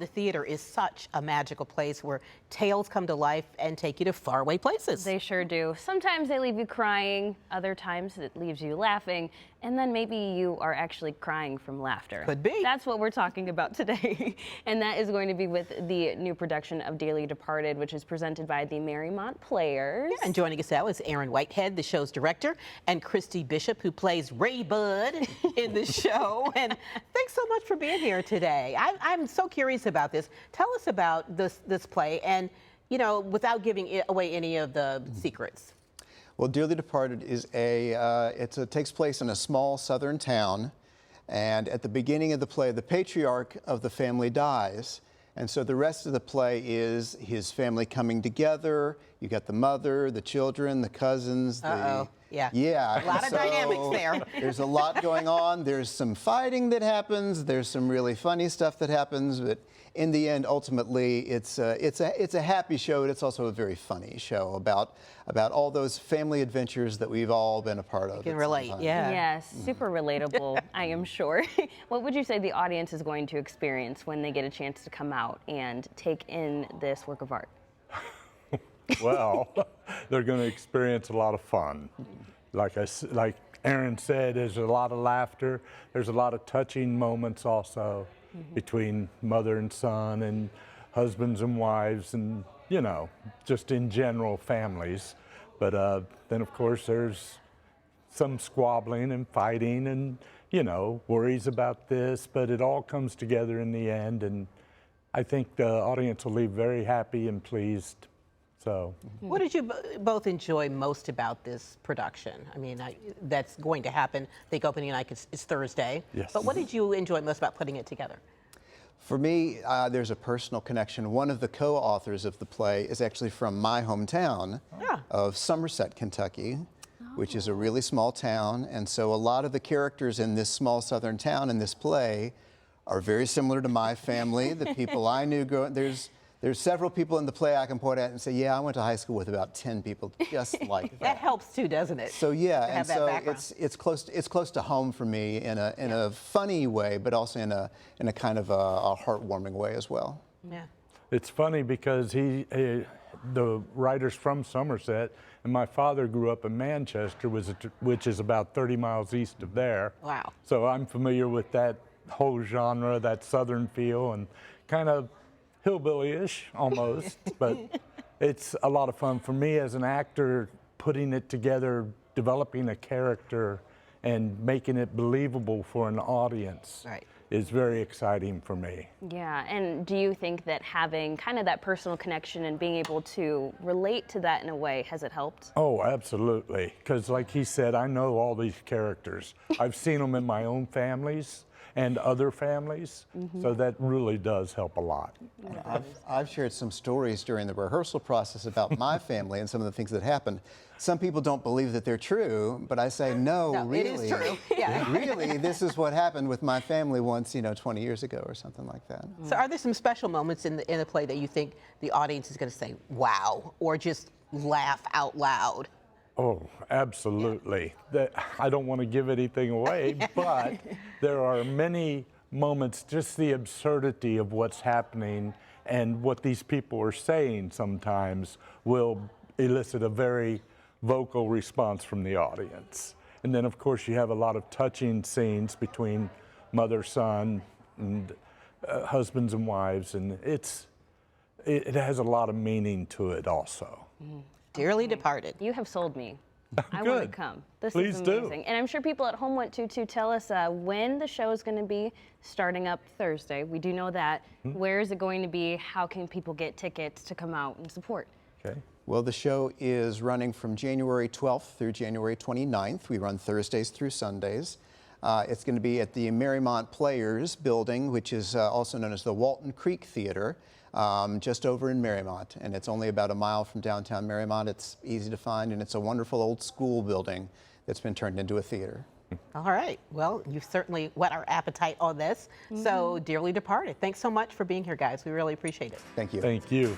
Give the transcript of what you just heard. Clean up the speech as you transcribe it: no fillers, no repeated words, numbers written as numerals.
The theater is such a magical place where tales come to life and take you to faraway places. They sure do. Sometimes they leave you crying, other times it leaves you laughing, and then maybe you are actually crying from laughter. Could be. That's what we're talking about today. And that is going to be with the new production of Dearly Departed, which is presented by the Mariemont Players. Yeah, and joining us now is Aaron Whitehead, the show's director, and Christy Bishop, who plays Ray Bud in the show. And thanks so much for being here today. I'm so curious about this. Tell us about this play, and without giving away any of the secrets. Well, Dearly Departed is it takes place in a small southern town, and at the beginning of the play, the patriarch of the family dies, and so the rest of the play is his family coming together. You got the mother, the children, the cousins. Yeah. A lot of dynamics there. There's a lot going on. There's some fighting that happens. There's some really funny stuff that happens. But in the end, ultimately, it's a happy show. And it's also a very funny show about all those family adventures that we've all been a part of. You can relate, yeah. Yes, super relatable, I am sure. What would you say the audience is going to experience when they get a chance to come out and take in this work of art? Well, they're going to experience a lot of fun. Like Aaron said, there's a lot of laughter. There's a lot of touching moments also between mother and son and husbands and wives and, just in general families. But then, of course, there's some squabbling and fighting and, worries about this. But it all comes together in the end. And I think the audience will leave very happy and pleased. So, what did you both enjoy most about this production? I mean, that's going to happen. I think opening night is Thursday. Yes. But what did you enjoy most about putting it together? For me, there's a personal connection. One of the co-authors of the play is actually from my hometown of Somerset, Kentucky, which is a really small town. And so a lot of the characters in this small southern town in this play are very similar to my family, the people I knew growing. There's several people in the play I can point at and say, yeah, I went to high school with about 10 people just like that. That helps too, doesn't it? So yeah, and so it's close to home for me in a funny way, but also in a kind of a heartwarming way as well. Yeah. It's funny because the writer's from Somerset, and my father grew up in Manchester, which is about 30 miles east of there. Wow. So I'm familiar with that whole genre, that southern feel, and kind of hillbilly-ish almost, but it's a lot of fun for me as an actor, putting it together, developing a character and making it believable for an audience is very exciting for me. Yeah, and do you think that having kind of that personal connection and being able to relate to that in a way, has it helped? Oh, absolutely, because like he said, I know all these characters. I've seen them in my own families and other families, so that really does help a lot. I've shared some stories during the rehearsal process about my family and some of the things that happened. Some people don't believe that they're true, but I say, no, really, it is true. Yeah. really, this is what happened with my family once, 20 years ago or something like that. So are there some special moments in the play that you think the audience is going to say, wow, or just laugh out loud? Oh, absolutely. I don't want to give anything away, but there are many moments, just the absurdity of what's happening and what these people are saying sometimes will elicit a very vocal response from the audience. And then, of course, you have a lot of touching scenes between mother, son, and husbands and wives, and it has a lot of meaning to it also. Dearly Departed. You have sold me. I Good. want to come. This Please is do. amazing. And I'm sure people at home want to tell us when the show is going to be starting up Thursday. We do know that. Where is it going to be? How can people get tickets to come out and support? Okay. Well, the show is running from January 12th through January 29th. We run Thursdays through Sundays. It's going to be at the Mariemont Players building, which is also known as the Walton Creek Theater, just over in Mariemont. And it's only about a mile from downtown Mariemont. It's easy to find, and it's a wonderful old school building that's been turned into a theater. All right. Well, you've certainly whet our appetite on this. So, Dearly Departed, thanks so much for being here, guys. We really appreciate it. Thank you. Thank you.